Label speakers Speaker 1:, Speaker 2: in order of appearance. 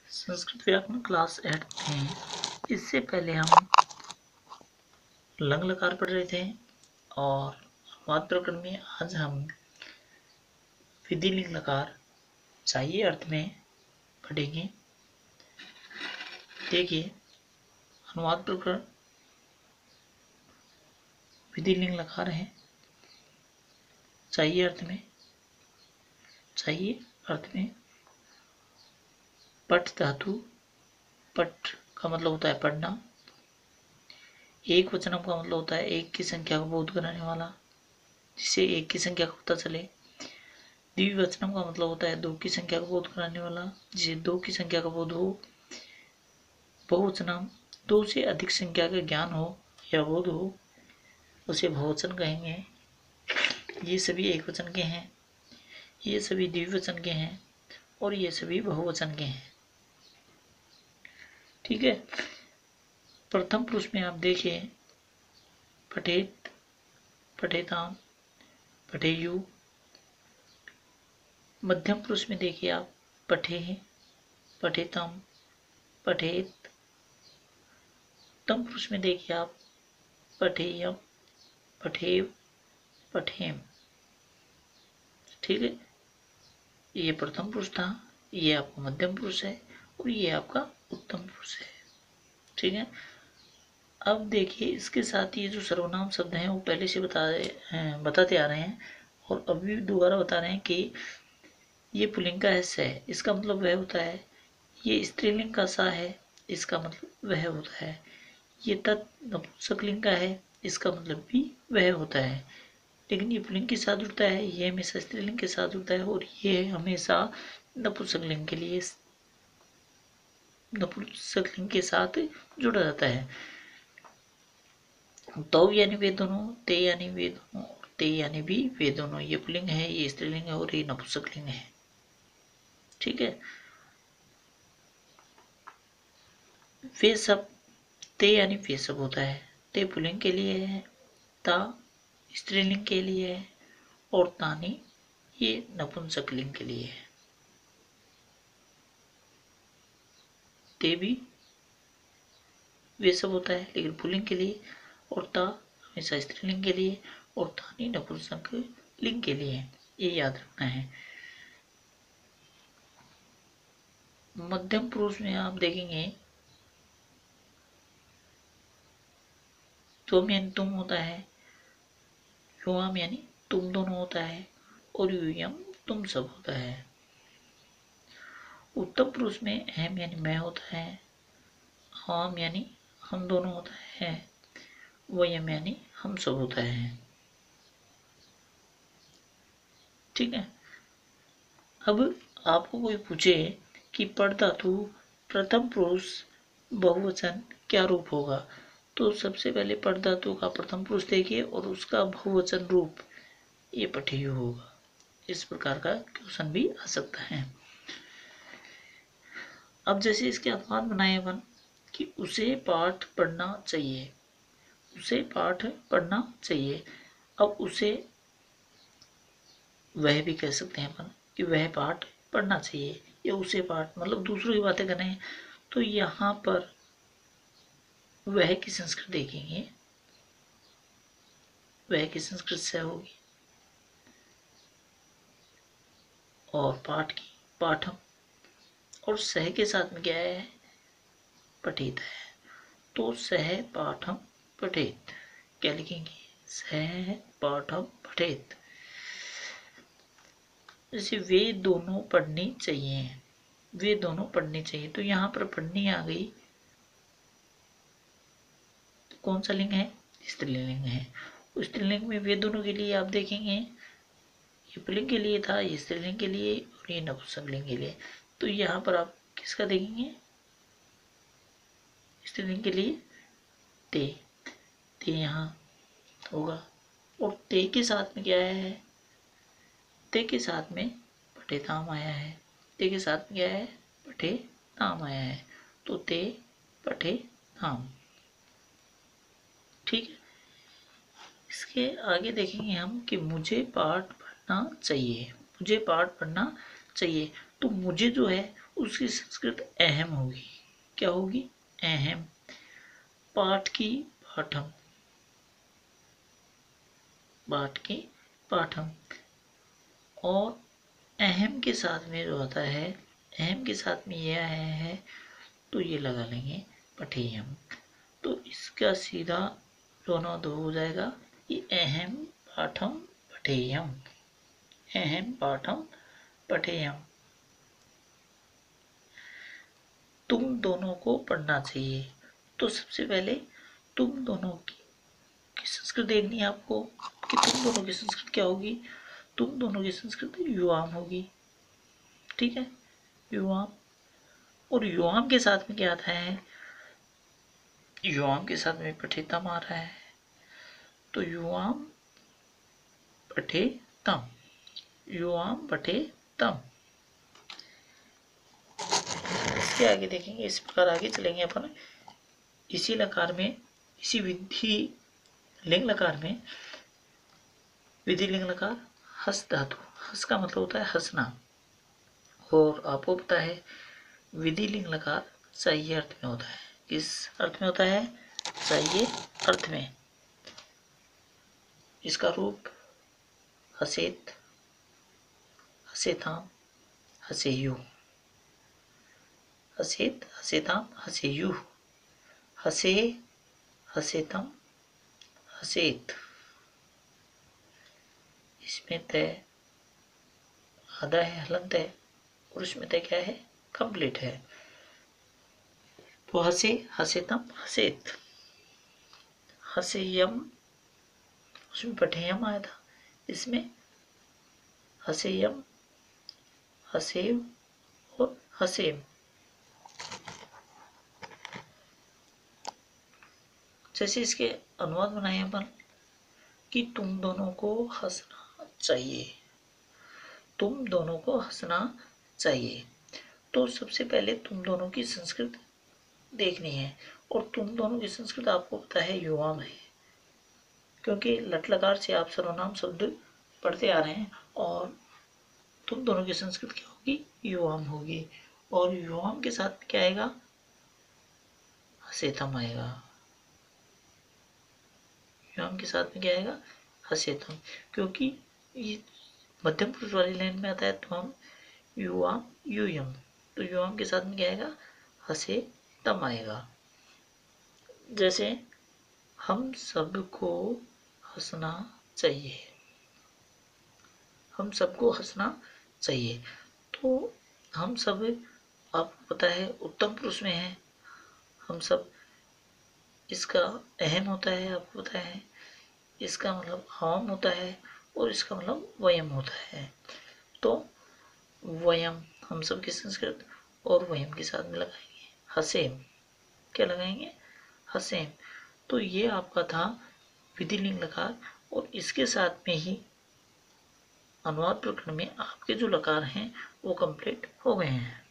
Speaker 1: संस्कृत व्याकरण क्लास 8 में इससे पहले हम लंग लकार पढ़ रहे थे और अनुवाद प्रकरण में आज हम विधि लिंग लकार चाहिए अर्थ में पढ़ेंगे। देखिए, अनुवाद प्रकरण विधि लिंग लकार है। चाहिए अर्थ में पठ धातु, पठ का मतलब होता है पढ़ना। एक वचनम का मतलब होता है एक की संख्या को बोध कराने वाला, जिससे एक की संख्या का पता चले। द्विवचनम का मतलब होता है दो की संख्या को बोध कराने वाला, जिसे दो की संख्या का बोध हो। बहुवचनम दो से अधिक संख्या का ज्ञान हो या बोध हो, उसे बहुवचन कहेंगे। ये सभी एक वचन के हैं, ये सभी द्विवचन के हैं और ये सभी बहुवचन के हैं। ठीक है। प्रथम पुरुष में आप देखिए पठेत, पठेताम, पठेयु। मध्यम पुरुष में देखिए आप पठे, पठेतम, पठेत। उत्तम पुरुष में देखिए आप पठेयम, पठेव, पठेम। ठीक है। ये प्रथम पुरुष था, ये आपका मध्यम पुरुष है और ये आपका उत्तम पुरुष है। ठीक है। अब देखिए, इसके साथ ये जो सर्वनाम शब्द हैं वो पहले से बताते आ रहे हैं और अभी दोबारा बता रहे हैं कि ये पुल्लिंग का है स है, इसका मतलब वह होता है। ये स्त्रीलिंग का सा है, इसका मतलब वह होता है। ये तत् नपुंसकलिंग का है, इसका मतलब भी वह होता है। लेकिन ये पुल्लिंग के साथ जुड़ता है, ये हमेशा स्त्रीलिंग के साथ जुड़ता है और ये हमेशा नपुंसकलिंग के लिए नपुंसकलिंग के साथ जुड़ा रहता है। तो यानी वे दोनों, ते यानी वे दोनों, ते यानी भी वे दोनों। ये पुल्लिंग है, ये स्त्रीलिंग है और ये नपुंसकलिंग है। ठीक है। वे सब, ते यानी वे सब होता है। ते पुल्लिंग के लिए है, ता स्त्रीलिंग के लिए है और तानी ये नपुंसकलिंग के लिए है। ते भी वे सब होता है लेकिन पुल्लिंग के लिए, और ता हमेशा स्त्रीलिंग के लिए और तानी नपुंसक लिंग के लिए। ये याद रखना है। मध्यम पुरुष में आप देखेंगे तुम यानी तुम होता है, युवाम यानी तुम दोनों होता है और यूयम तुम सब होता है। उत्तम पुरुष में हम यानी मैं होता है, हम यानी हम दोनों होता है, वयम यानी हम सब होता है। ठीक है। अब आपको कोई पूछे कि पढ़ धातु प्रथम पुरुष बहुवचन क्या रूप होगा, तो सबसे पहले पढ़ धातु का प्रथम पुरुष देखिए और उसका बहुवचन रूप ये पठेयु होगा। इस प्रकार का क्वेश्चन भी आ सकता है। अब जैसे इसके अनुवाद बनाए अपन कि उसे पाठ पढ़ना चाहिए, उसे पाठ पढ़ना चाहिए। अब उसे वह भी कह सकते हैं अपन कि वह पाठ पढ़ना चाहिए, या उसे पाठ मतलब दूसरों की बातें करें। तो यहाँ पर वह की संस्कृत देखेंगे, वह की संस्कृत से होगी और पाठ की पाठम, और सह के साथ में क्या है, पठित है। तो सह पाठम पठेत क्या लिखेंगे, सह पाठम पठेत। जैसे वे दोनों पढ़नी चाहिए, वे दोनों पढ़नी चाहिए, तो यहाँ पर पढ़नी आ गई। कौन सा लिंग है, स्त्रीलिंग है। स्त्रीलिंग में वे दोनों के लिए आप देखेंगे ये पुल्लिंग के लिए था, ये स्त्रीलिंग के लिए और ये नपुंसकलिंग के लिए। तो यहाँ पर आप किसका देखेंगे, स्त्रीलिंग के लिए ते, ते यहाँ होगा। और ते के साथ में क्या है, ते के साथ में पठेताम आया है, ते के साथ में क्या है, पठेताम आया है। तो ते पठेताम। ठीक है। इसके आगे देखेंगे हम कि मुझे पाठ पढ़ना चाहिए, मुझे पाठ पढ़ना चाहिए। तो मुझे जो है उसकी संस्कृत अहम होगी। क्या होगी? अहम। पाठ की पाठम, पाठ की पाठम। और अहम के साथ में जो आता है, अहम के साथ में यह है तो ये लगा लेंगे पठेयम। तो इसका सीधा दोनों दो हो जाएगा, ये अहम पाठम पठेयम, अहम पाठम पठेयम। तुम दोनों को पढ़ना चाहिए। तो सबसे पहले तुम दोनों की संस्कृत देखनी है आपको कि तुम दोनों की संस्कृत क्या होगी। तुम दोनों की संस्कृत युवाम होगी। ठीक है, युवाम। और युवाम के साथ में क्या आता है? युवाम के साथ में पठेतम आ रहा है, तो युवाम पठेतम, युवाम पठेतम। इसके आगे देखेंगे, इस प्रकार आगे चलेंगे अपन। इसी लकार में, इसी विधि लिंग लकार में, विधि लिंग लकार हस धातु, हस का मतलब होता है हंसना। और आपको पता है विधि लिंग लकार चाहिए अर्थ में होता है। किस अर्थ में होता है? चाहिए अर्थ में। इसका रूप हसेत, हसेताम, हसेयु, हसेत, हसेताम, हसेयु, हसे, हसेतम, हसेत। इसमें तय आधा है, हलंत है, और उसमें तय क्या है? कंप्लीट है। तो हसे, हसेतम, हसेत। हसेयम, उसमें पठेयम आया था, इसमें हसेयम, हसेव और हसेम। जैसे इसके अनुवाद बनाए अपन कि तुम दोनों को हंसना चाहिए, तुम दोनों को हंसना चाहिए। तो सबसे पहले तुम दोनों की संस्कृत देखनी है, और तुम दोनों की संस्कृत आपको पता है युवाम है, क्योंकि लट लकार से आप सर्वनाम शब्द पढ़ते आ रहे हैं। और तुम दोनों की संस्कृत क्या होगी? युवाम होगी। और युवाम के साथ क्या आएगा? हसेतम आएगा। युवाम के साथ में क्या आएगा? हसेतम। क्योंकि ये मध्यम पुरुष वाली लाइन में आता है, तो हम युवाम युयम, तो युवाम के साथ में क्या आएगा? हसेतम आएगा। जैसे हम सबको हंसना चाहिए, हम सबको हंसना चाहिए। तो हम सब आपको पता है उत्तम पुरुष में है, हम सब। इसका अहम होता है, आपको पता है। इसका मतलब हम होता है, और इसका मतलब वयम होता है। तो वयम हम सब की संस्कृत, और वयम के साथ में लगाएंगे हसेम। क्या लगाएंगे? हसेम। तो ये आपका था विधि लिंग लकार, और इसके साथ में ही अनुवाद प्रकरण में आपके जो लकार हैं वो कंप्लीट हो गए हैं।